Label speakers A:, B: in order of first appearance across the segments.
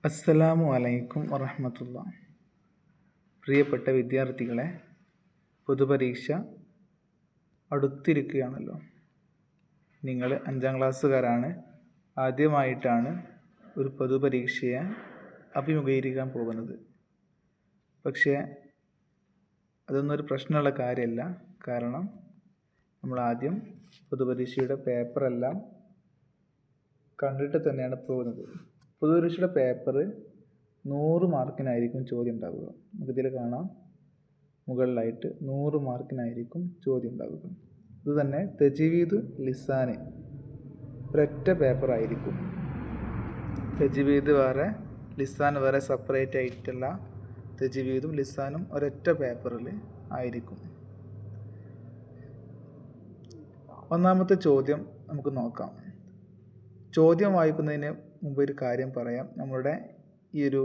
A: അസ്സലാമു അലൈക്കും വറഹ്മത്തുള്ള. പ്രിയപ്പെട്ട വിദ്യാർത്ഥികളെ, പൊതുപരീക്ഷ അടുത്തിരിക്കുകയാണല്ലോ. നിങ്ങൾ 5ാം ക്ലാസ്സുകാരാണ്. ആദ്യമായിട്ടാണ് ഒരു പൊതുപരീക്ഷയെ അഭിമുഖീകരിക്കാൻ പോകുന്നത്. പക്ഷേ അതൊന്നും ഒരു പ്രശ്നമുള്ള കാര്യമല്ല. കാരണം നമ്മൾ ആദ്യം പൊതുപരീക്ഷയുടെ പേപ്പറെല്ലാം കണ്ടിട്ട് തന്നെയാണ് പോകുന്നത്. പൊതുപരീക്ഷയുടെ പേപ്പർ 100 മാർക്കിനായിരിക്കും ചോദ്യം ഉണ്ടാവുക. നമുക്കിതിൽ കാണാം, മുകളിലായിട്ട് 100 മാർക്കിനായിരിക്കും ചോദ്യം ഉണ്ടാവുക. അതുതന്നെ തജ്വീദ് ലിസാന് ഒരൊറ്റ പേപ്പറായിരിക്കും. തജ്വീദ് വേറെ, ലിസാൻ വേറെ, സെപ്പറേറ്റ് ആയിട്ടല്ല. തജ്വീദും ലിസാനും ഒരൊറ്റ പേപ്പറിൽ ആയിരിക്കും. ഒന്നാമത്തെ ചോദ്യം നമുക്ക് നോക്കാം. ചോദ്യം വായിക്കുന്നതിന് മുമ്പ് ഒരു കാര്യം പറയാം. നമ്മളുടെ ഈ ഒരു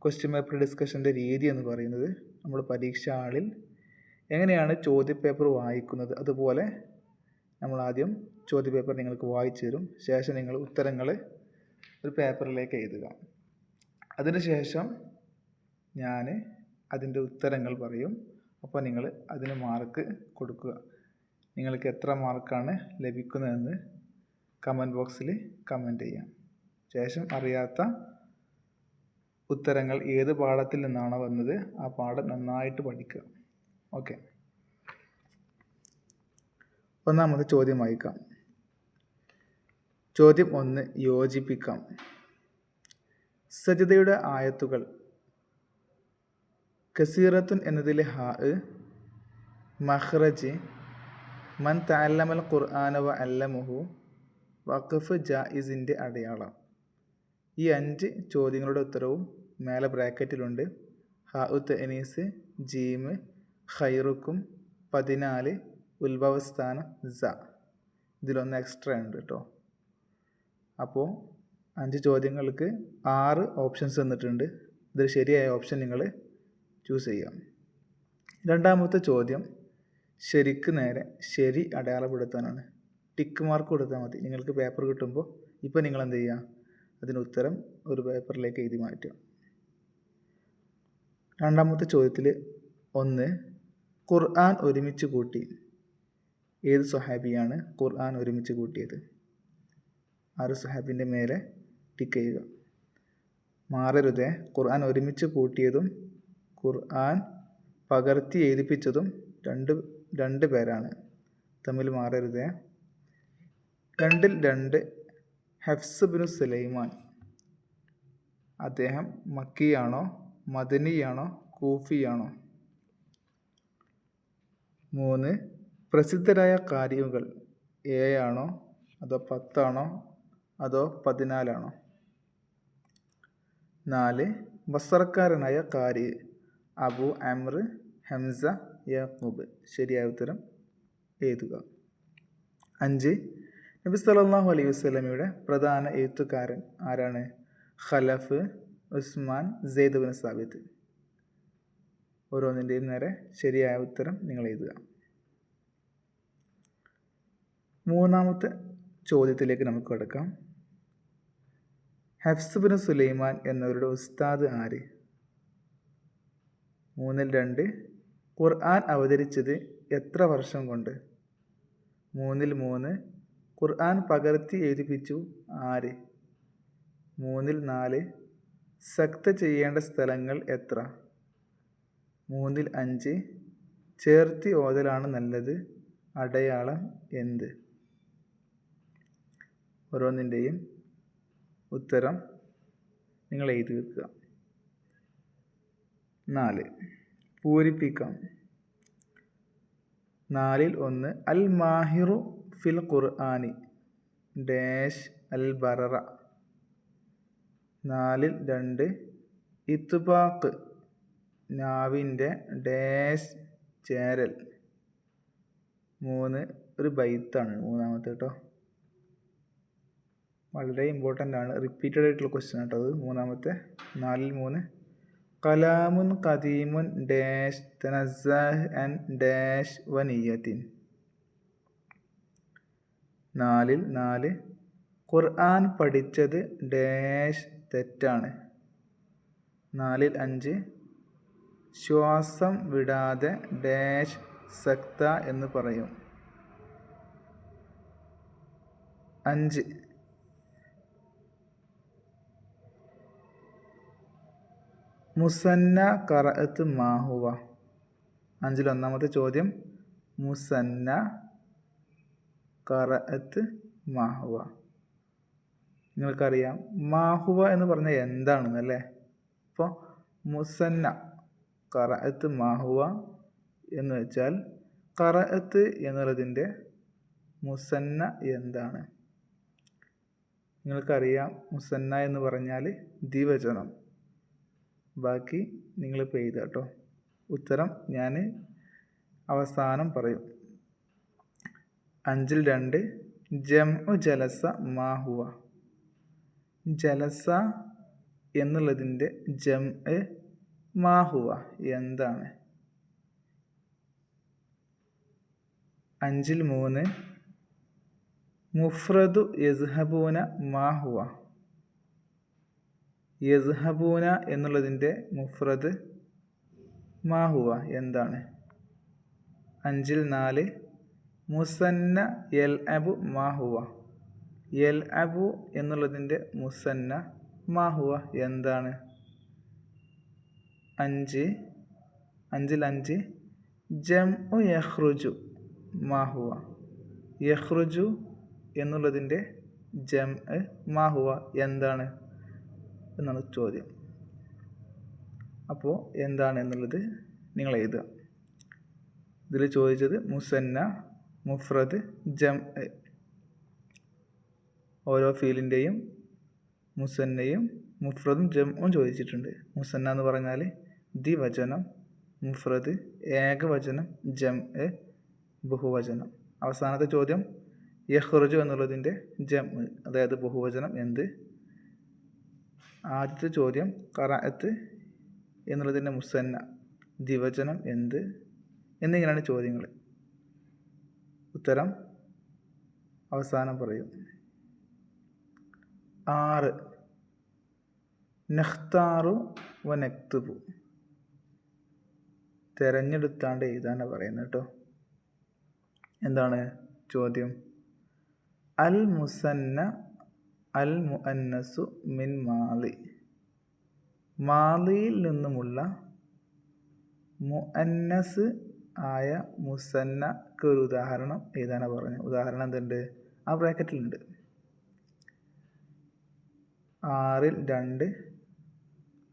A: ക്വസ്റ്റ്യൻ പേപ്പർ ഡിസ്കഷൻ്റെ രീതി എന്ന് പറയുന്നത്, നമ്മൾ പരീക്ഷ ഹാളിൽ എങ്ങനെയാണ് ചോദ്യപേപ്പർ വായിക്കുന്നത് അതുപോലെ നമ്മൾ ആദ്യം ചോദ്യപേപ്പർ നിങ്ങൾക്ക് വായിച്ചു തരും. ശേഷം നിങ്ങൾ ഉത്തരങ്ങൾ ഒരു പേപ്പറിലേക്ക് എഴുതുക. അതിനുശേഷം ഞാൻ അതിൻ്റെ ഉത്തരങ്ങൾ പറയും. അപ്പോൾ നിങ്ങൾ അതിന് മാർക്ക് കൊടുക്കുക. നിങ്ങൾക്ക് എത്ര മാർക്കാണ് ലഭിക്കുന്നതെന്ന് കമൻറ്റ് ബോക്സിൽ കമൻറ്റ് ചെയ്യാം. ശേഷം അറിയാത്ത ഉത്തരങ്ങൾ ഏത് പാഠത്തിൽ നിന്നാണോ വന്നത് ആ പാഠം നന്നായിട്ട് പഠിക്കുക. ഓക്കെ, ഒന്നാമത്തെ ചോദ്യം വായിക്കാം. ചോദ്യം 1, യോജിപ്പിക്കാം. സജ്ദയുടെ ആയത്തുകൾ കസീറത്തുൻ എന്നതിലെ ഹാ, മഖ്റജ്, മൻ തഅല്ലമൽ ഖുർആന വ അല്ലമഹു, വഖഫ് ജായിസിൻ്റെ അടയാളം. ഈ 5 ചോദ്യങ്ങളുടെ ഉത്തരവും മേലെ ബ്രാക്കറ്റിലുണ്ട്. ഹാ തഅനീസ്, ജീമ്, ഖൈറുക്കും, 14 ഉത്ഭവസ്ഥാനം സ. ഇതിലൊന്ന് എക്സ്ട്രാ ഉണ്ട് കേട്ടോ. അപ്പോൾ 5 ചോദ്യങ്ങൾക്ക് 6 ഓപ്ഷൻസ് തന്നിട്ടുണ്ട്. ഇതിൽ ശരിയായ ഓപ്ഷൻ നിങ്ങൾ ചൂസ് ചെയ്യാം. രണ്ടാമത്തെ ചോദ്യം ശരിക്ക് നേരെ ശരി അടയാളപ്പെടുത്താനാണ്. ടിക്ക് മാർക്ക് കൊടുത്താൽ മതി. നിങ്ങൾക്ക് പേപ്പർ കിട്ടുമ്പോൾ ഇപ്പോൾ നിങ്ങൾ എന്ത് ചെയ്യുക, അതിന് ഉത്തരം ഒരു പേപ്പറിലേക്ക് എഴുതി മാറ്റുക. രണ്ടാമത്തെ ചോദ്യത്തിൽ 1, ഖുർആൻ ഒരുമിച്ച് കൂട്ടി. ഏത് സ്വഹാബിയാണ് ഖുർആൻ ഒരുമിച്ച് കൂട്ടിയത്? ആ ഒരു സ്വഹാബിൻ്റെ മേലെ ടിക്ക് ചെയ്യുക. മാറരുതേ. ഖുർആൻ ഒരുമിച്ച് കൂട്ടിയതും ഖുർആൻ പകർത്തി എഴുതിപ്പിച്ചതും രണ്ട് പേരാണ്. തമ്മിൽ മാറരുതേ. 2ൽ 2 ഹഫ്സ് ബിൻ സുലൈമാൻ. അദ്ദേഹം മക്കിയാണോ, മദനിയാണോ, കൂഫിയാണോ? 3, പ്രസിദ്ധരായ ഖാരിഉകൾ 7 ആണോ അതോ 10 ആണോ അതോ 14 ആണോ? 4, ബസ്റക്കാരനായ ഖാരി അബു അംർ, ഹംസ, യാഖൂബ്. ശരിയായ ഉത്തരം എഴുതുക. 5, നബി സല്ലല്ലാഹു അലൈഹി വസല്ലമയുടെ പ്രധാന എഴുത്തുകാരൻ ആരാണ്? ഖലഫ്, ഉസ്മാൻ, സെയ്ദ് ബിൻ സാബിത്ത്. ഓരോന്നിൻ്റെയും നേരെ ശരിയായ ഉത്തരം നിങ്ങൾ എഴുതുക. മൂന്നാമത്തെ ചോദ്യത്തിലേക്ക് നമുക്ക് കിടക്കാം. ഹഫ്സ് ബിൻ സുലൈമാൻ എന്നവരുടെ ഉസ്താദ് ആര്? 3ൽ 2 ഖുർആൻ അവതരിച്ചത് എത്ര വർഷം കൊണ്ട്? 3ൽ 3 ഖുർആൻ പകർത്തി എഴുതിപ്പിച്ചു ആര്? 3ൽ 4 സക്ത ചെയ്യേണ്ട സ്ഥലങ്ങൾ എത്ര? 3ൽ 5 ചേർത്തി ഓതലാണ് നല്ലത്, അടയാളം എന്ത്? ഓരോന്നിൻ്റെയും ഉത്തരം നിങ്ങൾ എഴുതി വെക്കുക. 4, പൂരിപ്പിക്കാം. 4ൽ 1 അൽ മാഹിറു ഫിൽ ഖുർആനി ഡാഷ് അൽ ബററ. 4ൽ 2 ഇത്ബാഖ് നാവിൻ്റെ ഡാഷ് ചേരൽ. 3 ഒരു ബൈത്താണ് മൂന്നാമത്തെ കേട്ടോ. വളരെ ഇമ്പോർട്ടൻ്റ് ആണ്, റിപ്പീറ്റഡ് ആയിട്ടുള്ള ക്വസ്റ്റ്യൻ കേട്ടോ അത്. മൂന്നാമത്തെ 4ൽ 3 കലാമുൻ ഖദീമുൻ ഡാഷ് തനസ്സഹ് അൻ ഡാഷ് വനിയത്തിൻ. 4ൽ 4 ഖുർആൻ പഠിച്ചത് ഡാഷ് തെറ്റാണ്, 4-ൽ 5 ശ്വാസം വിടാതെ ഡാഷ് സക്ത എന്ന് പറയും. 5 മുസന്ന ഖറഅത്ത് മാഹുവ. 5-ൽ ഒന്നാമത്തെ ചോദ്യം മുസന്ന ഖറഅത്ത് മാഹുവ. നിങ്ങൾക്കറിയാം മാഹുവ എന്ന് പറഞ്ഞാൽ എന്താണെന്നല്ലേ. അപ്പോൾ മുസന്ന ഖറഅത്ത് മാഹുവ എന്ന് വെച്ചാൽ ഖറഅത്ത് എന്നുള്ളതിൻ്റെ മുസന്ന എന്താണ്? നിങ്ങൾക്കറിയാം മുസന്ന എന്ന് പറഞ്ഞാൽ ദ്വിവചനം. ബാക്കി നിങ്ങൾ എഴുതുക കേട്ടോ. ഉത്തരം ഞാൻ അവസാനം പറയും. 5-ൽ 2 ജംഉ ജലസ മാഹുവ. ജലസ എന്നുള്ളതിൻ്റെ ജംഉ മാഹുവ എന്താണ്? 5-ൽ 3 മുഫ്രദു യസ്ഹബൂന മാഹുവ. യസ്ഹബൂന എന്നുള്ളതിൻ്റെ മുഫ്രദ് മാഹുവ എന്താണ്? 5-ൽ 4 മുസന്ന യൽഅബു മാഹുവ. യൽഅബു എന്നുള്ളതിൻ്റെ മുസന്ന മാഹുവ എന്താണ്? 5-ൽ 5 ജംഉ യഖ്റുജു മാഹുവ. യഖ്റുജു എന്നുള്ളതിൻ്റെ ജംഉ മാഹുവ എന്താണ് എന്നാണ് ചോദ്യം. അപ്പോൾ എന്താണ് എന്നുള്ളത് നിങ്ങൾ എഴുതുക. ഇതിൽ ചോദിച്ചത് മുസന്ന, മുഫ്രദ്, ജംഉ. ഓരോ ഫീലിൻ്റെയും മുസന്നയും മുഫ്രദും ജംഉം ചോദിച്ചിട്ടുണ്ട്. മുസന്ന എന്ന് പറഞ്ഞാൽ ദ്വിവചനം, മുഫ്രദ് ഏകവചനം, ജംഉ ബഹുവചനം. അവസാനത്തെ ചോദ്യം യഖ്റുജു എന്നുള്ളതിൻ്റെ ജംഉ അതായത് ബഹുവചനം എന്ത്? ആദ്യത്തെ ചോദ്യം ഖറഅത്ത് എന്നുള്ളതിൻ്റെ മുസന്ന ദ്വിവചനം എന്ത് എന്നിങ്ങനെയാണ് ചോദ്യങ്ങൾ. ഉത്തരം അവസാനം പറയും. 6 നഖ്താറു വ നക്തുബു. തിരഞ്ഞെടുത്താണ്ട് എഴുതാനാണ് പറയുന്നത് കേട്ടോ. എന്താണ് ചോദ്യം? അൽ മുസന്ന അൽ മുഅന്നസു മിൻ മാലി. മാലിയിൽ നിന്നുമുള്ള മുഅന്നസ് ആയ മുസന്നക്ക് ഒരു ഉദാഹരണം എഴുതാനാണ് പറഞ്ഞത്. ഉദാഹരണം എന്തുണ്ട്? ആ ബ്രാക്കറ്റിലുണ്ട്. 6-ൽ 2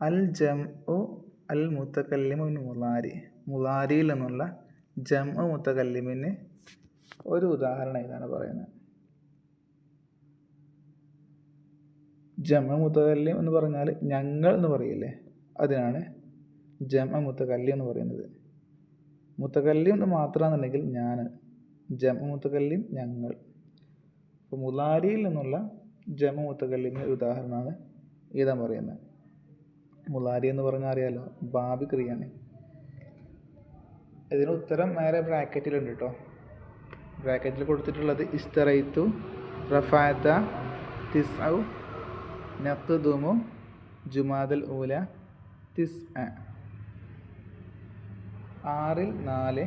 A: അൽ ജംഉ അൽ മുതകല്ലിമു മിൻ മുളാരി. മുളാരിയിൽ നിന്നുള്ള ജംഉ മുതകല്ലിമിന് ഒരു ഉദാഹരണം എഴുതാനാണ് പറയുന്നത്. ജംഉ മുതകല്ലിം എന്ന് പറഞ്ഞാൽ ഞങ്ങൾ എന്ന് പറയില്ലേ, അതിനാണ് ജംഉ മുതകല്ലിം എന്ന് പറയുന്നത്. മുതകല്ലിം എന്ന് മാത്രമാണെന്നുണ്ടെങ്കിൽ ഞാൻ, ജംഉ മുതകല്ലിം ഞങ്ങൾ. അപ്പോൾ മുളാരിയിൽ നിന്നുള്ള ജംഉ മുതകല്ലിമിന് ഒരു ഉദാഹരണമാണ് എഴുതാൻ പറയുന്നത്. മുളാരി എന്ന് പറഞ്ഞാൽ അറിയാലോ, ഭാവി ക്രിയയാണ്. ഇതിന് ഉത്തരം നേരെ ബ്രാക്കറ്റിലുണ്ട് കേട്ടോ. ബ്രാക്കറ്റിൽ കൊടുത്തിട്ടുള്ളത് ഇസ്തറൈത്തു റഫഅത തിസ്അ നഖ്ദുമു ജുമാദൽ ഊല തിസ്അ. 6-ൽ 4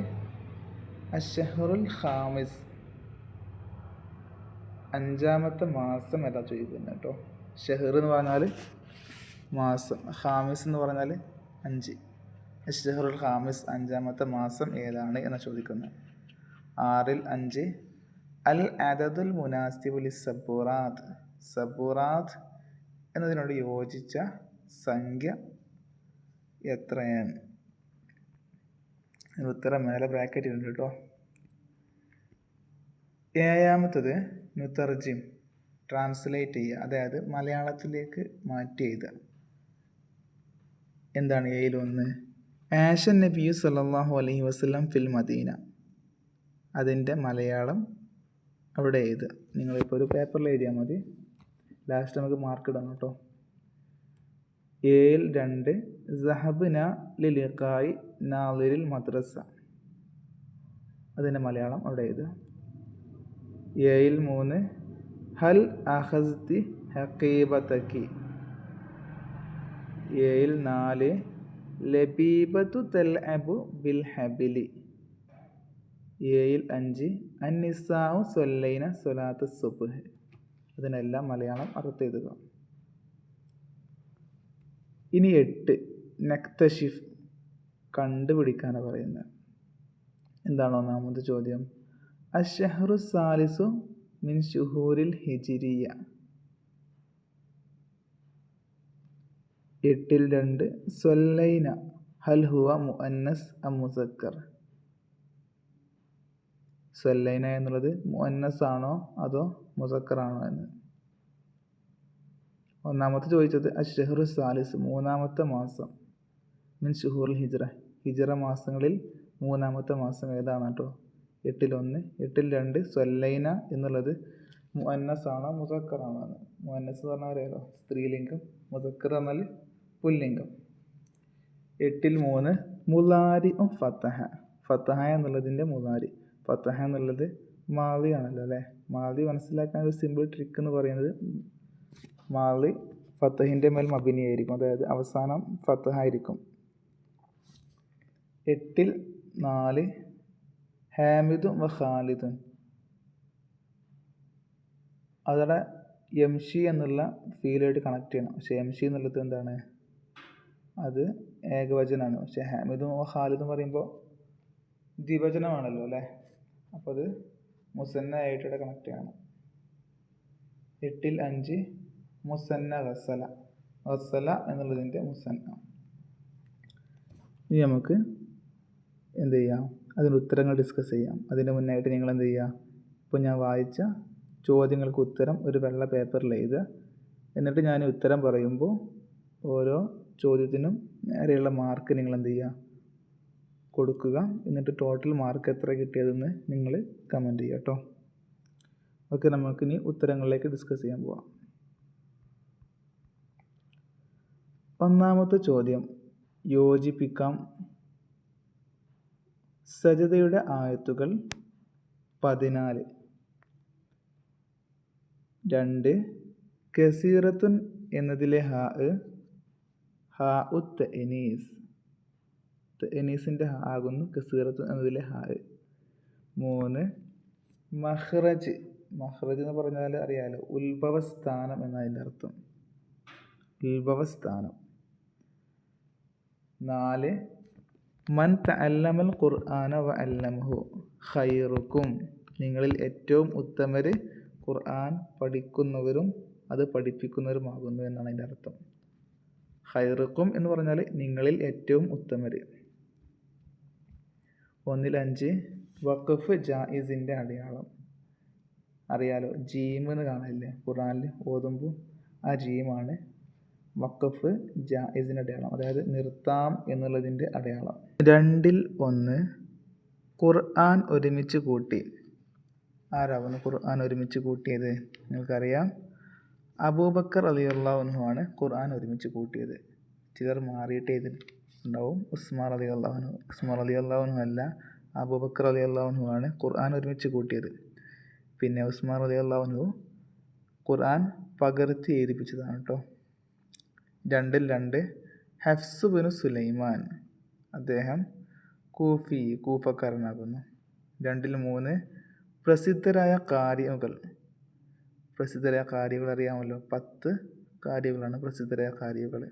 A: അശ്ശഹറുൽ ഖാമിസ്. 5-ാമത്തെ മാസം ഏതാ ചോദിക്കുന്നത് കേട്ടോ. ഷഹർ എന്ന് പറഞ്ഞാൽ മാസം, ഖാമിസ് എന്ന് പറഞ്ഞാൽ 5. അശ്ശഹറുൽ ഖാമിസ് 5-ാമത്തെ മാസം ഏതാണ് എന്നാണ് ചോദിക്കുന്നത്. 6-ൽ 5 അൽ അദദുൽ മുനാസിബു ലിസ്സബൂറാത്ത്. സബൂറാത്ത് എന്നതിനോട് യോജിച്ച സംഖ്യ എത്രയാണ്? ഉത്തരം മേലെ ബ്രാക്കറ്റിലുണ്ട് കേട്ടോ. 7-ാമത്തത് മുതർജിം, ട്രാൻസ്ലേറ്റ് ചെയ്യുക, അതായത് മലയാളത്തിലേക്ക് മാറ്റി എഴുതുക. എന്താണ് 7-ൽ 1? ആഷൻ നബിയു സല്ലല്ലാഹു അലൈഹി വസല്ലം ഫിൽ മദീന. അതിൻ്റെ മലയാളം അവിടെ എഴുതുക. നിങ്ങളിപ്പോൾ ഒരു പേപ്പറിൽ എഴുതിയാൽ മതി. ലാസ്റ്റ് നമുക്ക് മാർക്ക് ഇടണം കേട്ടോ. 7-ൽ 2 സഹബ്ന ലിലിഖായി നാളിരിൽ മദ്രസ. അതിൻ്റെ മലയാളം അവിടെ എഴുതുക. 7-ൽ 3 ഹൽ അഖസ്തി ഹഖീബതകി. ഏഴിൽ 4 ലബീബത്തു തൽഅബു ബിൽ ഹബിലി. ഏഴിൽ 5 അന്നിസാഉ സ്വല്ലൈന സ്വലാത്ത സുബ്ഹ്. അതിനെല്ലാം മലയാളം അർത്ഥം എഴുതുക. ഇനി 8 നക്തഷിഫ് കണ്ടുപിടിക്കാനാണ് പറയുന്നത്. എന്താണ് ഒന്നാമത്തെ ചോദ്യം? അശ്ശഹ്റു സാലിസു മിൻ ശുഹൂരിൽ ഹിജിരിയ. 8ൽ 2 സ്വല്ലൈന ഹൽ ഹുവ മുഅന്നസ് അം മുസക്കർ. സ്വല്ലൈന എന്നുള്ളത് മുഅന്നസ് ആണോ അതോ മുസക്കർ ആണോ എന്ന്. ഒന്നാമത്തെ ചോദിച്ചത് അശ്ശഹ്റു സാലിസ് മൂന്നാമത്തെ മാസം, മിൻ ശുഹൂറിൽ ഹിജ്റ ഹിജ്റ മാസങ്ങളിൽ മൂന്നാമത്തെ മാസം ഏതാണ് കേട്ടോ. 8ൽ 1 8ൽ 2 സ്വല്ലൈന എന്നുള്ളത് മുഅന്നസ് ആണോ മുസക്കർ ആണോ എന്ന്. മുഅന്നസ് എന്ന് പറഞ്ഞാൽ അറിയാലോ സ്ത്രീലിംഗം, മുസക്കർ എന്നാൽ പുല്ലിംഗം. 8ൽ 3 മുലാരി ഫതഹ. ഫതഹ എന്നുള്ളതിൻ്റെ മുലാരി. ഫതഹ എന്നുള്ളത് മാളി ആണല്ലോ അല്ലേ. മാളി മനസ്സിലാക്കാൻ ഒരു സിമ്പിൾ ട്രിക്ക് എന്ന് പറയുന്നത് മാളി ഫതഹിൻ്റെ മേൽ മബിനിയായിരിക്കും, അതായത് അവസാനം ഫതഹ ആയിരിക്കും. 8ൽ 4 ഹാമിദും വ ഖാലിദുൻ. അതോടെ യംഷി എന്നുള്ള ഫീലായിട്ട് കണക്ട് ചെയ്യണം. പക്ഷേ യംഷി എന്നുള്ളത് എന്താണ്, അത് ഏകവചനമാണ്. പക്ഷേ ഹാമിദും വ ഖാലിദും പറയുമ്പോൾ ദ്വിവചനമാണല്ലോ അല്ലേ. അപ്പോൾ അത് മുസന്ന ആയിട്ട് കണക്ട് ചെയ്യണം. 8ൽ 5 മുസന്ന ഗസല. ഗസല എന്നുള്ളതിൻ്റെ മുസന്ന. ഇനി നമുക്ക് എന്ത് ചെയ്യാം, അതിൻ്റെ ഉത്തരങ്ങൾ ഡിസ്കസ് ചെയ്യാം. അതിന് മുന്നായിട്ട് നിങ്ങൾ എന്ത് ചെയ്യുക, ഇപ്പോൾ ഞാൻ വായിച്ച ചോദ്യങ്ങൾക്ക് ഉത്തരം ഒരു വെള്ള പേപ്പറിൽ എഴുതുക. എന്നിട്ട് ഞാൻ ഉത്തരം പറയുമ്പോൾ ഓരോ ചോദ്യത്തിനും നേരെയുള്ള മാർക്ക് നിങ്ങൾ എന്ത് ചെയ്യുക, കൊടുക്കുക. എന്നിട്ട് ടോട്ടൽ മാർക്ക് എത്ര കിട്ടിയതെന്ന് നിങ്ങൾ കമൻറ്റ് ചെയ്യുക കേട്ടോ. ഓക്കെ, നമുക്കിനി ഉത്തരങ്ങളിലേക്ക് ഡിസ്കസ് ചെയ്യാൻ പോവാം. ഒന്നാമത്തെ ചോദ്യം യോജിപ്പിക്കാം. സജദയുടെ ആയത്തുകൾ 14. 2 കസീറത്തുൻ എന്നതിലെ ഹാ ഉ തഅനീസ്. തഅനീസിൻ്റെ ഹാ ആകുന്നു കസീറത്തുൻ എന്നതിലെ ഹാ. 3 മഖ്റജ്. മഖ്റജ് എന്ന് പറഞ്ഞാൽ അറിയാലോ ഉത്ഭവസ്ഥാനം എന്നതിൻ്റെ അർത്ഥം, ഉത്ഭവസ്ഥാനം. 4 മൻ തഅല്ലമൽ ഖുർആന വ അല്ലമഹു ഖൈറുക്കും. നിങ്ങളിൽ ഏറ്റവും ഉത്തമർ ഖുർആൻ പഠിക്കുന്നവരും അത് പഠിപ്പിക്കുന്നവരുമാകുന്നു എന്നാണ് അതിൻ്റെ അർത്ഥം. ഖൈറുക്കും എന്ന് പറഞ്ഞാൽ നിങ്ങളിൽ ഏറ്റവും ഉത്തമർ. 1ൽ 5 വഖഫ് ജായിസിൻ്റെ അടയാളം. അറിയാലോ ജീം എന്ന് കാണാനില്ലേ ഖുർആനിൽ ഓതുമ്പോൾ, ആ ജീമാണ് വഖഫ് ജായിസിൻ്റെ അടയാളം, അതായത് നിർത്താം എന്നുള്ളതിൻ്റെ അടയാളം. 2ൽ 1 ഖുർആൻ ഒരുമിച്ച് കൂട്ടി. ആരാവുന്നു ഖുർആൻ ഒരുമിച്ച് കൂട്ടിയത്? നിങ്ങൾക്കറിയാം, അബൂബക്കർ റളിയല്ലാഹു അൻഹു ആണ് ഖുർആൻ ഒരുമിച്ച് കൂട്ടിയത്. ചിലർ മാറിയിട്ട് എഴുതിയിട്ടുണ്ടാവും ഉസ്മാൻ റളിയല്ലാഹു അൻഹു. ഉസ്മാൻ റളിയല്ലാഹു അൻഹു അല്ല, അബൂബക്കർ റളിയല്ലാഹു അൻഹു ആണ് ഖുർആൻ ഒരുമിച്ച് കൂട്ടിയത്. പിന്നെ ഉസ്മാൻ റളിയല്ലാഹു അൻഹു ഖുർആൻ പകർത്തി എഴുതിപ്പിച്ചതാണ് കേട്ടോ. 2ൽ 2 ഹഫ്സ് ബിനു സുലൈമാൻ. അദ്ദേഹം കൂഫക്കാരനാകുന്നു. 2ൽ 3 പ്രസിദ്ധരായ കാരികൾ. പ്രസിദ്ധരായ കാരികൾ അറിയാമല്ലോ, 10 കാരികളാണ് പ്രസിദ്ധരായ കാരികൾ.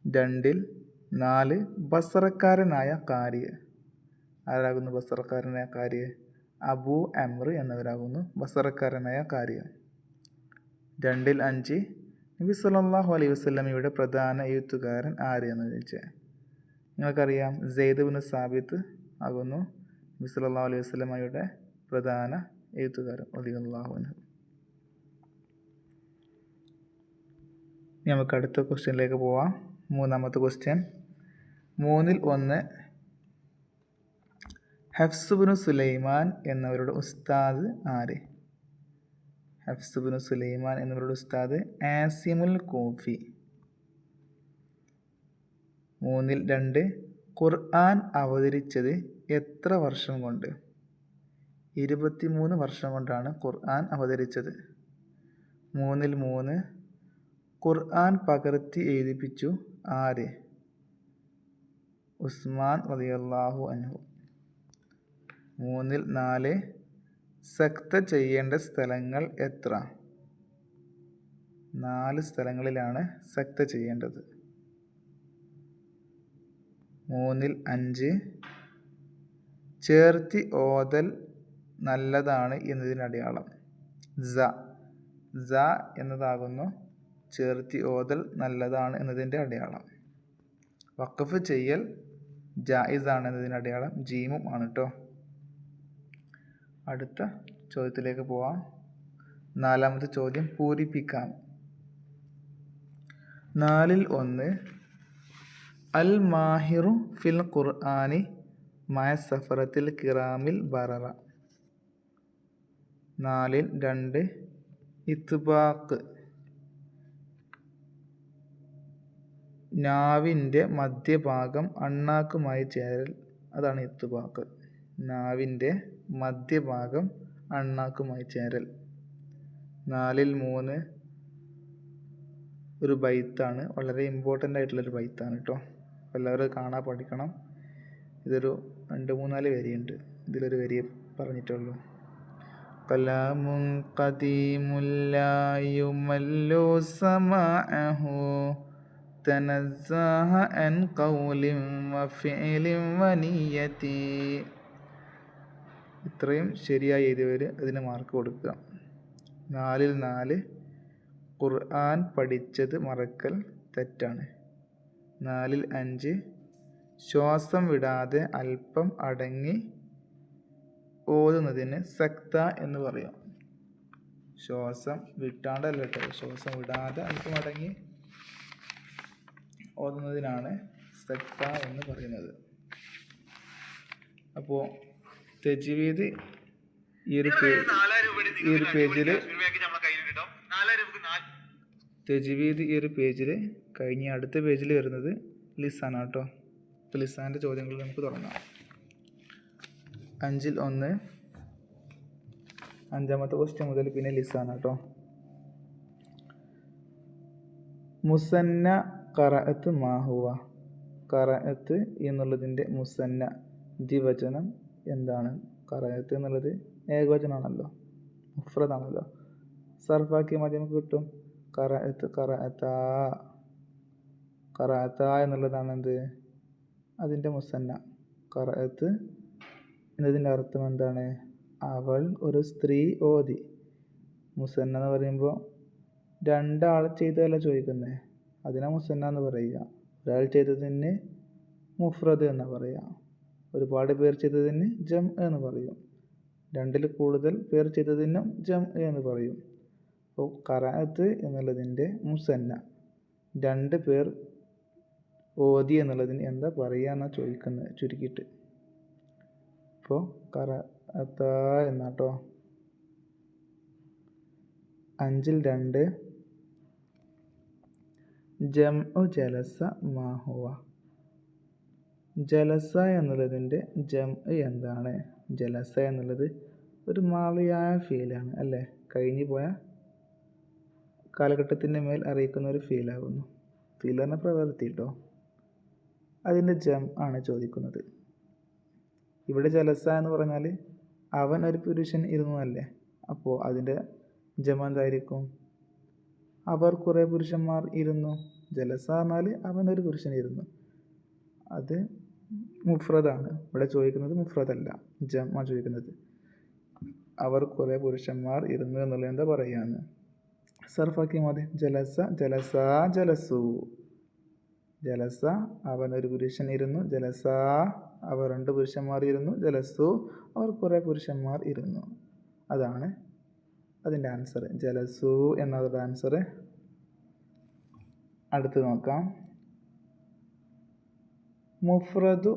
A: 2ൽ 4 ബസറക്കാരനായ കാരി. ആരാകുന്നു ബസറക്കാരനായ കാരി? അബൂ അംർ എന്നവരാകുന്നു ബസറക്കാരനായ കാരി. 2ൽ 5 നബി സല്ലല്ലാഹു അലൈഹി വസല്ലമയുടെ പ്രധാന എഴുത്തുകാരൻ ആര് എന്ന് ചോദിച്ചാൽ നിങ്ങൾക്കറിയാം, സെയ്ദ് ഇബ്നു സാബിത്ത് ആകുന്നു നബി സല്ലല്ലാഹു അലൈഹി വസല്ലമയുടെ പ്രധാന എഴുത്തുകാരൻ റളിയല്ലാഹു അൻഹു. ഇനി നമുക്ക് അടുത്ത ക്വസ്റ്റ്യനിലേക്ക് പോവാം. 3ാമത്തെ ക്വസ്റ്റ്യൻ. 3ൽ 1 ഹഫ്സ് ബിനു സുലൈമാൻ എന്നവരുടെ ഉസ്താദ് ആര്? ഹഫ്സ് ബിനു സുലൈമാൻ എന്നവരുടെ ഉസ്താദ് ആസിമുൽ കൂഫി. 3ൽ 2 ഖുർആൻ അവതരിച്ചത് എത്ര വർഷം കൊണ്ട്? 23 വർഷം കൊണ്ടാണ് ഖുർആൻ അവതരിച്ചത്. 3ൽ 3 ഖുർആൻ പകർത്തി എഴുതിപ്പിച്ചു ആര്? ഉസ്മാൻ റളിയല്ലാഹു അൻഹു. 3-4 സക്ത ചെയ്യേണ്ട സ്ഥലങ്ങൾ എത്ര? 4 സ്ഥലങ്ങളിലാണ് സക്ത ചെയ്യേണ്ടത്. 3-5 ചേർത്തി ഓതൽ നല്ലതാണ് എന്നതിന് അടയാളം. സ എന്നതാകുന്നു ചേർത്തി ഓതൽ നല്ലതാണ് എന്നതിൻ്റെ അടയാളം. വഖഫ് ചെയ്യൽ ജായിസ് ആണ് എന്നതിന് അടയാളം ജീമും ആണ് കേട്ടോ. അടുത്ത ചോദ്യത്തിലേക്ക് പോവാം. 4-ാമത്തെ ചോദ്യം പൂരിപ്പിക്കാം. 4-1 അൽ മാഹിറു ഫിൽ ഖുർആനി മഅ സഫറത്തിൽ കിറാമിൽ ബററ. 4-2 ഇത്ബാഖ് നാവിൻ്റെ മധ്യഭാഗം അണ്ണാക്കുമായി ചേരൽ, അതാണ് ഇത്ബാഖ്. നാവിൻ്റെ മധ്യഭാഗം അണ്ണാക്കുമായി ചേരൽ. 4-3 ഒരു ബൈത്താണ്, വളരെ ഇമ്പോർട്ടൻ്റ് ആയിട്ടുള്ളൊരു ബൈത്താണ് കേട്ടോ. എല്ലാവരും കാണാൻ പഠിക്കണം. ഇതൊരു 2-3-4 വരിയുണ്ട്, ഇതിലൊരു വരി പറഞ്ഞിട്ടുള്ളൂ. കലാമുൻ ഖദീമുല്ലാ യുമല്ലു സമാഅഹു തനസ്സഹ അൻ ഖൗലിൻ വഫിഇലിൻ വനിയതി. ഇത്രയും ശരിയായി എഴുതിയവർ അതിന് മാർക്ക് കൊടുക്കുക. 4-4 ഖുർആൻ പഠിച്ചത് മറക്കൽ തെറ്റാണ്. 4-5 ശ്വാസം വിടാതെ അല്പം അടങ്ങി ഓതുന്നതിന് സക്ത എന്ന് പറയും. ശ്വാസം വിട്ടാണ്ടല്ല കേട്ടോ, ശ്വാസം വിടാതെ അല്പം അടങ്ങി ഓതുന്നതിനാണ് സക്ത എന്ന് പറയുന്നത്. അപ്പോൾ തജ്വീദ് ഈ ഒരു പേജിൽ കഴിഞ്ഞ് അടുത്ത പേജിൽ വരുന്നത് ലിസാനാണ് കേട്ടോ. അപ്പോൾ ലിസാൻ്റെ ചോദ്യങ്ങൾ നമുക്ക് തുടങ്ങാം. 5-1 5-ാമത്തെ ക്വസ്റ്റ്യൻ മുതൽ പിന്നെ ലിസാനാണ് കേട്ടോ. മുസന്ന ഖറഅത്ത് മാഹുവ. ഖറഅത്ത് എന്നുള്ളതിൻ്റെ മുസന്ന ദ്വിവചനം എന്താണ്? ഖറഅത്ത് എന്നുള്ളത് ഏകവചനമാണല്ലോ, മുഫ്രദാണല്ലോ. സർഫാക്കിയ മതി നമുക്ക് കിട്ടും. ഖറഅത്ത് ഖറഅത എന്നുള്ളതാണ് എന്ത്? അതിൻ്റെ മുസന്ന. ഖറഅത്ത് എന്നതിൻ്റെ അർത്ഥം എന്താണ്? അവൾ ഒരു സ്ത്രീ ഓതി. മുസന്ന എന്ന് പറയുമ്പോൾ 2 ആൾ ചെയ്തതല്ല ചോദിക്കുന്നത്, അതിനാ മുസന്ന എന്ന് പറയുക. ഒരാൾ ചെയ്തതിന് മുഫ്രദ് എന്ന് പറയുക. ഒരുപാട് പേർ ചെയ്തതിന് ജം എന്ന് പറയും. 2-ൽ കൂടുതൽ പേർ ചെയ്തതിനും ജം എന്ന് പറയും. അപ്പോൾ ഖറഅത്ത് എന്നുള്ളതിൻ്റെ മുസന്ന 2 പേർ ഓതി എന്നുള്ളതിന് എന്താ പറയുക എന്നാണ് ചോദിക്കുന്നത് ചുരുക്കിയിട്ട്. അപ്പോൾ ഖറഅത എന്നാട്ടോ. 5-2 ജംഉ ജലസ മാഹുവ. ജലസ എന്നുള്ളതിൻ്റെ ജംഉ എന്താണ്? ജലസ എന്നുള്ളത് ഒരു മാളിയായ ഫീലാണ് അല്ലേ, കഴിഞ്ഞു പോയ കാലഘട്ടത്തിൻ്റെ മേൽ അറിയിക്കുന്ന ഒരു ഫീലാകുന്നു. ഫീൽ എന്ന പ്രവൃത്തി കേട്ടോ. അതിൻ്റെ ജം ആണ് ചോദിക്കുന്നത്. ഇവിടെ ജലസ എന്ന് പറഞ്ഞാൽ അവൻ ഒരു പുരുഷൻ ഇരുന്നതല്ലേ, അപ്പോൾ അതിൻ്റെ ജം എന്തായിരിക്കും? അവർ കുറേ പുരുഷന്മാർ ഇരുന്നു. ജലസ എന്നാൽ അവൻ ഒരു പുരുഷൻ ഇരുന്നു, അത് മുഫ്രദാണ്. ഇവിടെ ചോദിക്കുന്നത് മുഫ്രദല്ല, ജം ആണ് ചോദിക്കുന്നത്. അവർ കുറേ പുരുഷന്മാർ ഇരുന്നു എന്നുള്ളത് എന്താ പറയാന്ന് സർഫാക്കി മതി. ജലസ ജലസാ ജലസു. ജലസ അവൻ ഒരു പുരുഷൻ ഇരുന്നു. ജലസ അവർ 2 പുരുഷന്മാർ ഇരുന്നു. ജലസു അവർ കുറേ പുരുഷന്മാർ ഇരുന്നു. അതാണ് അതിൻ്റെ ആൻസർ. ജലസു എന്നതിൻ്റെ ആൻസർ. അടുത്ത് നോക്കാം. മുഫ്രദു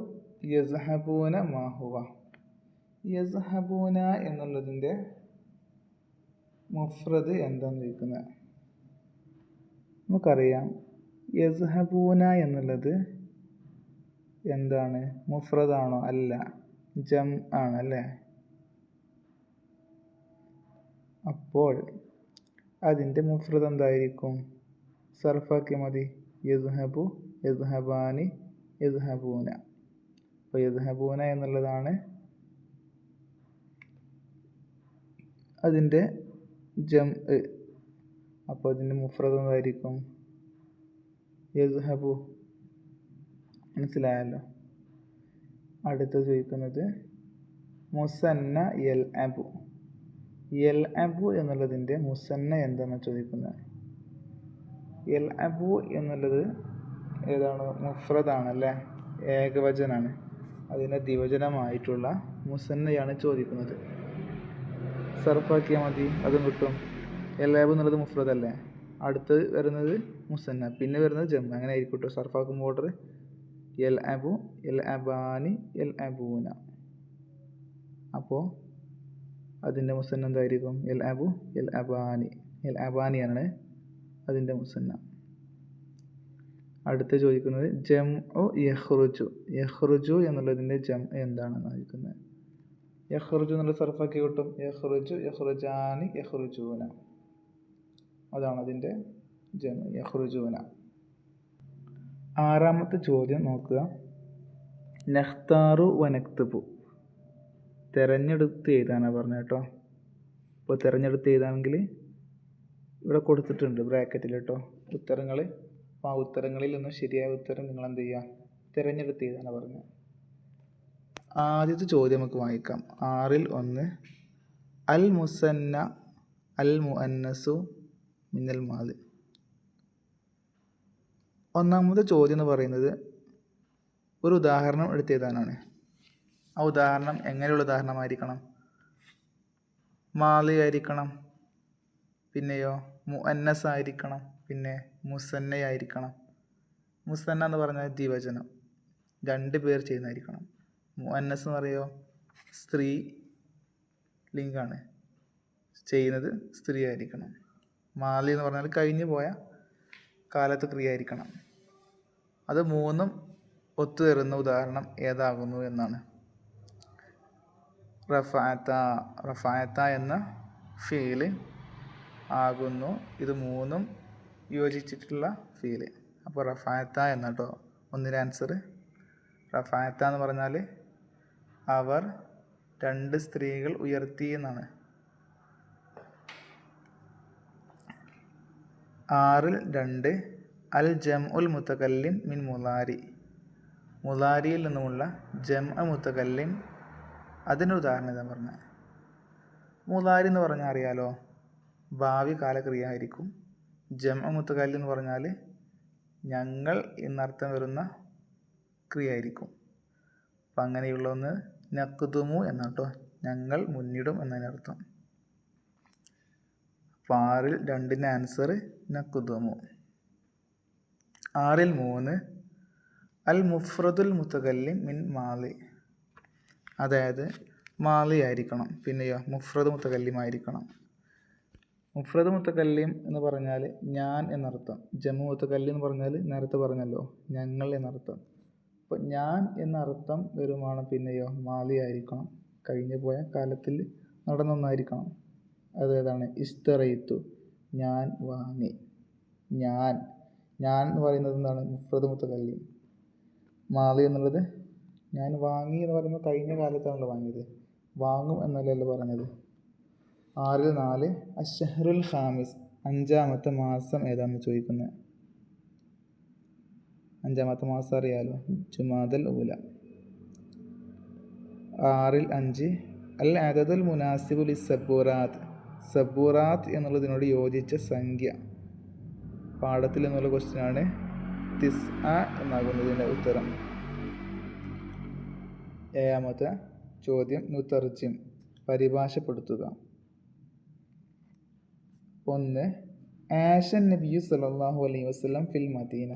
A: യസ്ഹബൂന മാഹുവ. യസ്ഹബൂന എന്നുള്ളതിൻ്റെ മുഫ്രദ് എന്താണെന്ന് ചോദിക്കുന്നത്. നമുക്കറിയാം യസ്ഹബൂന എന്നുള്ളത് എന്താണ്? മുഫ്രദാണോ? അല്ല, ജം ആണല്ലേ. അപ്പോൾ അതിൻ്റെ മുഫ്രദ് എന്തായിരിക്കും? സർഫാക്കിയാൽ മതി. യദ്ഹബു, യദ്ഹബാനി, യദ്ഹബൂന. അപ്പോൾ യദ്ഹബൂന എന്നുള്ളതാണ് അതിൻ്റെ ജംഅ്. അപ്പോൾ അതിൻ്റെ മുഫ്രദ് എന്തായിരിക്കും? യദ്ഹബു. മനസ്സിലായല്ലോ. അടുത്ത ചോദിക്കുന്നത് മുസന്ന യൽഅബു. യൽഅബു എന്നുള്ളതിൻ്റെ മുസന്ന എന്താണെന്ന് ചോദിക്കുന്നത്. യൽഅബു എന്നുള്ളത് ഏതാണ്? മുഫ്രദാണല്ലേ, ഏകവചനാണ്. അതിൻ്റെ ദ്വിവചനമായിട്ടുള്ള മുസന്നയാണ് ചോദിക്കുന്നത്. സർഫാക്കിയാൽ മതി, അതും കിട്ടും. യൽഅബു എന്നുള്ളത് മുഫ്രദല്ലേ, അടുത്ത് വരുന്നത് മുസന്ന, പിന്നെ വരുന്നത് ജംഅ്. അങ്ങനെ ആയിരിക്കും കേട്ടോ സർഫാക്കുമ്പോൾ ഓർഡർ. യൽഅബു, യൽഅബാനി, യൽഅബൂന. അപ്പോൾ അതിൻ്റെ മുസന്ന എന്തായിരിക്കും? യൽഅബു, യൽഅബാനി. യൽഅബാനിയാണ് അതിൻ്റെ മുസന്ന. അടുത്ത് ചോദിക്കുന്നത് ജംഉ യഖ്റുജു. യഖ്റുജു എന്നുള്ളതിൻ്റെ ജംഅ് എന്താണെന്ന് ചോദിക്കുന്നത്. യഖ്റുജു എന്നുള്ള സർഫാക്കി കിട്ടും. യഖ്റുജു, യഖ്റുജാനി, യഖ്റുജൂന. അതാണ് അതിൻ്റെ ജംഅ്, യഖ്റുജൂന. ആറാമത്തെ ചോദ്യം നോക്കുക. നഖ്താറു വ നക്തുബു. തിരഞ്ഞെടുത്ത് എഴുതാനാണ് പറഞ്ഞത് കേട്ടോ. ഇപ്പോൾ തിരഞ്ഞെടുത്ത് എഴുതാണെങ്കിൽ ഇവിടെ കൊടുത്തിട്ടുണ്ട് ബ്രാക്കറ്റിൽ കേട്ടോ ഉത്തരങ്ങൾ. അപ്പോൾ ആ ഉത്തരങ്ങളിൽ നിന്ന് ശരിയായ ഉത്തരം നിങ്ങൾ എന്ത് ചെയ്യുക? തിരഞ്ഞെടുത്ത് എഴുതാനാണ് പറഞ്ഞത്. ആദ്യത്തെ ചോദ്യം നമുക്ക് വായിക്കാം. 6ൽ 1 അൽ മുസന്ന അൽ മുഅന്നസു മിനൽ മാദി. ഒന്നാമത്തെ ചോദ്യം എന്ന് പറയുന്നത് ഒരു ഉദാഹരണം എടുത്ത് എഴുതാനാണ്. ആ ഉദാഹരണം എങ്ങനെയുള്ള ഉദാഹരണമായിരിക്കണം? മാലി ആയിരിക്കണം, പിന്നെയോ മുഅന്നസ് ആയിരിക്കണം, പിന്നെ മുസന്നയായിരിക്കണം. മുസന്ന എന്ന് പറഞ്ഞാൽ ദ്വിവചനം, 2 പേർ ചെയ്യുന്നതായിരിക്കണം. മുഅന്നസ് എന്ന് പറയുമോ സ്ത്രീ ലിംഗാണ്, ചെയ്യുന്നത് സ്ത്രീ ആയിരിക്കണം. മാലി എന്ന് പറഞ്ഞാൽ കഴിഞ്ഞു പോയ കാലത്ത് ക്രിയ ആയിരിക്കണം. അത് മൂന്നും ഒത്തുതരുന്ന ഉദാഹരണം ഏതാകുന്നു എന്നാണ്. റഫഅത എന്ന ഫീല് ആകുന്നു ഇത് മൂന്നും യോജിച്ചിട്ടുള്ള ഫീല്. അപ്പോൾ റഫഅത എന്ന കേട്ടോ ഒന്നിൻ്റെ ആൻസർ. റഫഅത എന്ന് പറഞ്ഞാൽ അവർ 2 സ്ത്രീകൾ ഉയർത്തി എന്നാണ്. 6ൽ 2 അൽ ജംഉൽ മുതകല്ലിം മിൻ മുലാരി. മുലാരിയിൽ നിന്നുമുള്ള ജംഅ മുതകല്ലിം അതിൻ്റെ ഉദാഹരണം ഇതാ പറഞ്ഞത്. മുലാരി എന്ന് പറഞ്ഞാൽ അറിയാലോ, ഭാവി കാലക്രിയ ആയിരിക്കും. ജംഅ മുതകല്ലിം എന്ന് പറഞ്ഞാൽ ഞങ്ങൾ എന്നർത്ഥം വരുന്ന ക്രിയ ആയിരിക്കും. അപ്പം അങ്ങനെയുള്ള ഒന്ന് നഖ്തുമു എന്നാണ് കേട്ടോ, ഞങ്ങൾ മുന്നിടും എന്നതിനർത്ഥം. അപ്പോൾ 6ൽ 2ൻ്റെ ആൻസർ നഖ്തുമു. 6ൽ 3 അൽ മുഫ്രദുൽ മുതകല്ലിം മിൻ മാലി. അതായത് മാലി ആയിരിക്കണം, പിന്നെയോ മുഫ്രദ് മുതകല്ലിം ആയിരിക്കണം. മുഫ്രദ് മുതകല്ലിം എന്ന് പറഞ്ഞാൽ ഞാൻ എന്നർത്ഥം. ജമു മുതകല്ലിം എന്ന് പറഞ്ഞാൽ നേരത്തെ പറഞ്ഞല്ലോ ഞങ്ങൾ എന്നർത്ഥം. അപ്പോൾ ഞാൻ എന്നർത്ഥം വരുമാണ്, പിന്നെയോ മാലി ആയിരിക്കണം, കഴിഞ്ഞു പോയ കാലത്തിൽ നടന്ന ഒന്നായിരിക്കണം. അതേതാണ്? ഇസ്തറയിത്തു, ഞാൻ വാങ്ങി. ഞാൻ എന്ന് പറയുന്നത് എന്താണ്? മുഫ്രദ് മുതകല്ലിം. മാലി എന്നുള്ളത് ഞാൻ വാങ്ങി എന്ന് പറയുമ്പോൾ കഴിഞ്ഞ കാലത്താണല്ലോ വാങ്ങിയത്, വാങ്ങും എന്നല്ലല്ലോ പറഞ്ഞത്. 6ൽ 4 അശ്ശഹറുൽ ഖാമിസ്. 5ാമത്തെ മാസം ഏതാണെന്ന് ചോദിക്കുന്നത്. 5ാമത്തെ മാസം അറിയാലോ, ജുമാദൽ ഊല. 6ൽ 5 അൽ അദദുൽ മുനാസിബു ലിസ്സബൂറാത്ത്. സബൂറാത്ത് എന്നുള്ളതിനോട് യോജിച്ച സംഖ്യ. പാഠത്തിൽ നിന്നുള്ള ക്വസ്റ്റ്യനാണ്. തിസ്അ എന്നാകുന്നതിൻ്റെ ഉത്തരം. 7ാമത്തെ ചോദ്യം നുതർജിം, പരിഭാഷപ്പെടുത്തുക. 1 ആഷൻ നബിയു സല്ലല്ലാഹു അലൈഹി വസല്ലം ഫിൽ മദീന.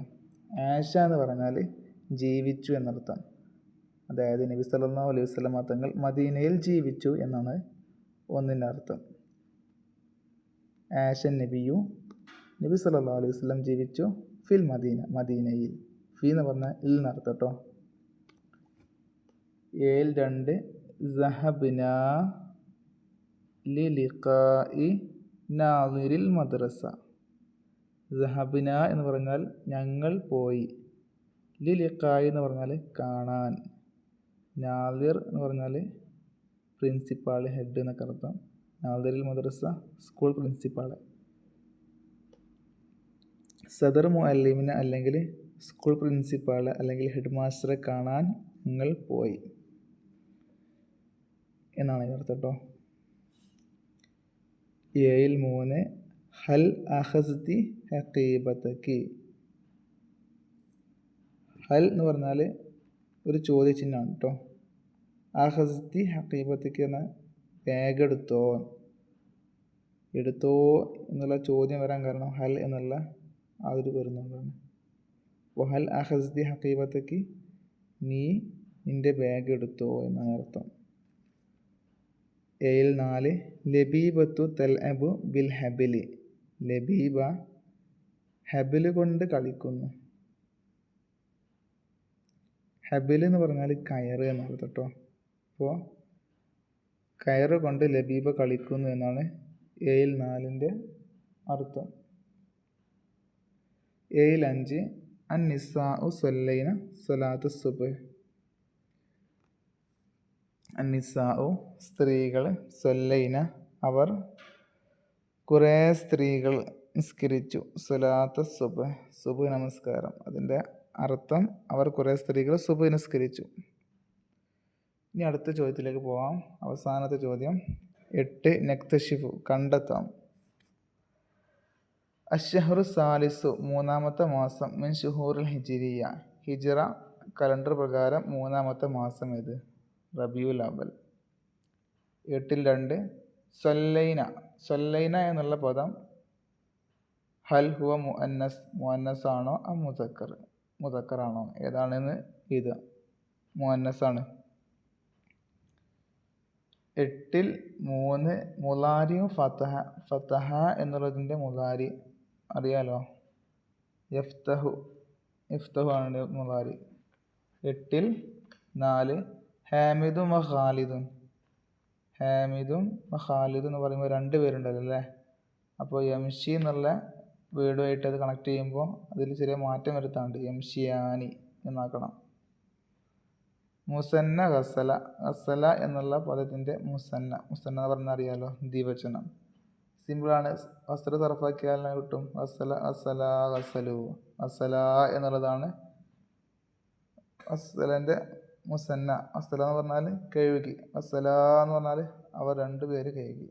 A: ആഷ എന്ന് പറഞ്ഞാൽ ജീവിച്ചു എന്നർത്ഥം. അതായത് നബി സല്ലല്ലാഹു അലൈഹി വസല്ലം തങ്ങൾ മദീനയിൽ ജീവിച്ചു എന്നാണ് ഒന്നിൻ്റെ അർത്ഥം. ആഷൻ നബിയു, നബി സല്ലല്ലാഹു അലൈഹി വസല്ലം ജീവിച്ചു, ഫിൽ മദീന, മദീനയിൽ. ഫി എന്ന് പറഞ്ഞാൽ ഇൽ എന്നർത്ഥം കേട്ടോ. 7ൽ 2 സഹബ്നാ ലിലിഖാഇ നാദിരിൽ മദ്രസ. ദഹബിന എന്ന് പറഞ്ഞാൽ ഞങ്ങൾ പോയി. ലിലിഖായി എന്ന് പറഞ്ഞാൽ കാണാൻ. നാദിർ എന്ന് പറഞ്ഞാൽ പ്രിൻസിപ്പാൾ, ഹെഡ് എന്നൊക്കെ അർത്ഥം. നാദിറിൽ മദ്രസ, സ്കൂൾ പ്രിൻസിപ്പാൾ. സദർ മുഅല്ലിമിന അല്ലെങ്കിൽ സ്കൂൾ പ്രിൻസിപ്പാൾ അല്ലെങ്കിൽ ഹെഡ് മാസ്റ്ററെ കാണാൻ ഞങ്ങൾ പോയി എന്നാണ് ഇതിനർത്ഥം കേട്ടോ. 7 ഹൽ അഖസ്തി ഹഖീബതകി. ഹൽ എന്ന് പറഞ്ഞാൽ ഒരു ചോദ്യചിഹ്നമാണ് കേട്ടോ. അഖസ്തി ഹഖീബതകി എന്ന ബാഗ് എടുത്തോ എന്നുള്ള ചോദ്യം വരാൻ കാരണം ഹൽ എന്നുള്ള ആ ഒരു വരുന്നുണ്ടാണ്. അപ്പോൾ ഹൽ അഖസ്തി ഹഖീബതകി, നീ നിൻ്റെ ബാഗ് എടുത്തോ എന്നാണ് അർത്ഥം. 4 ലബീബത്തു തൽഅബു ബിൽ ഹബിലി. ലബീബ ഹബില് കൊണ്ട് കളിക്കുന്നു. ഹബില് എന്ന് പറഞ്ഞാൽ കയറ് എന്നർത്ഥം കേട്ടോ. അപ്പോൾ കയറ് കൊണ്ട് ലബീബ കളിക്കുന്നു എന്നാണ് 4 അർത്ഥം. 5 അന്നിസാഉ സല്ലൈന സ്വലാത്തു സുബ്ഹ്. അന്നിസാഉ സ്ത്രീകൾ, സല്ലൈന അവർ, കുറേ സ്ത്രീകൾ നിസ്കരിച്ചു. സ്വലാത്ത് സുബ്ഹ്, സുബ്ഹ് നമസ്കാരം. അതിൻ്റെ അർത്ഥം അവർ കുറേ സ്ത്രീകൾ സുബ്ഹ് നിസ്കരിച്ചു. ഇനി അടുത്ത ചോദ്യത്തിലേക്ക് പോവാം. അവസാനത്തെ ചോദ്യം 8 നക്തഷിഫു കണ്ടെത്താം. അശ്ശഹറു സാലിസു മൂന്നാമത്തെ മാസം, മിൻ ഷുഹൂറിൽ ഹിജിരിയ ഹിജ്റ കലണ്ടർ പ്രകാരം മൂന്നാമത്തെ മാസം ഏത്? റബിയുൽ അവൽ. 8 സല്ലൈന. സല്ലൈന എന്നുള്ള പദം ഹൽ ഹുവ മുഅന്നസ് ആണോ മുദക്കറാണോ ഏതാണെന്ന് എഴുതുക. മുഅന്നസാണ്. 3 മുലാരിയും ഫതഹ എന്നുള്ളതിൻ്റെ മുലാരി അറിയാലോ, യഫ്തഹു ആണ് മുലാരി. 4 ഹാമിദും ഖാലിദുൻ. ഹാമിദും ഖാലിദും എന്ന് പറയുമ്പോൾ 2 പേരുണ്ടല്ലോ അല്ലേ. അപ്പോൾ യംഷി എന്നുള്ള വേർഡുമായിട്ട് അത് കണക്ട് ചെയ്യുമ്പോൾ അതിൽ ചെറിയ മാറ്റം വരുത്താണ്ട് യംഷിയാനി എന്നാക്കണം. മുസന്ന ഗസല. ഗസല എന്നുള്ള പദത്തിൻ്റെ മുസന്ന എന്ന് പറഞ്ഞാൽ അറിയാലോ, ദ്വിവചനം. സിമ്പിളാണ്. ഗസല സർഫാക്കിയാൽ കിട്ടും ഗസല, ഗസല, ഗസലു. ഗസല എന്നുള്ളതാണ് ഗസലൻ്റെ മുസന്ന. ഗസല എന്ന് പറഞ്ഞാൽ കഴുകി, ഗസല എന്ന് പറഞ്ഞാൽ അവർ 2 പേര് കഴുകി.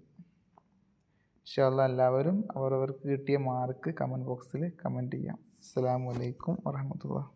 A: ഇൻഷാ അല്ലാഹ് എല്ലാവരും അവരവർക്ക് കിട്ടിയ മാർക്ക് കമൻറ്റ് ബോക്സിൽ കമൻറ്റ് ചെയ്യാം. അസ്സലാമു അലൈക്കും വറഹ്മത്തുള്ളാഹി.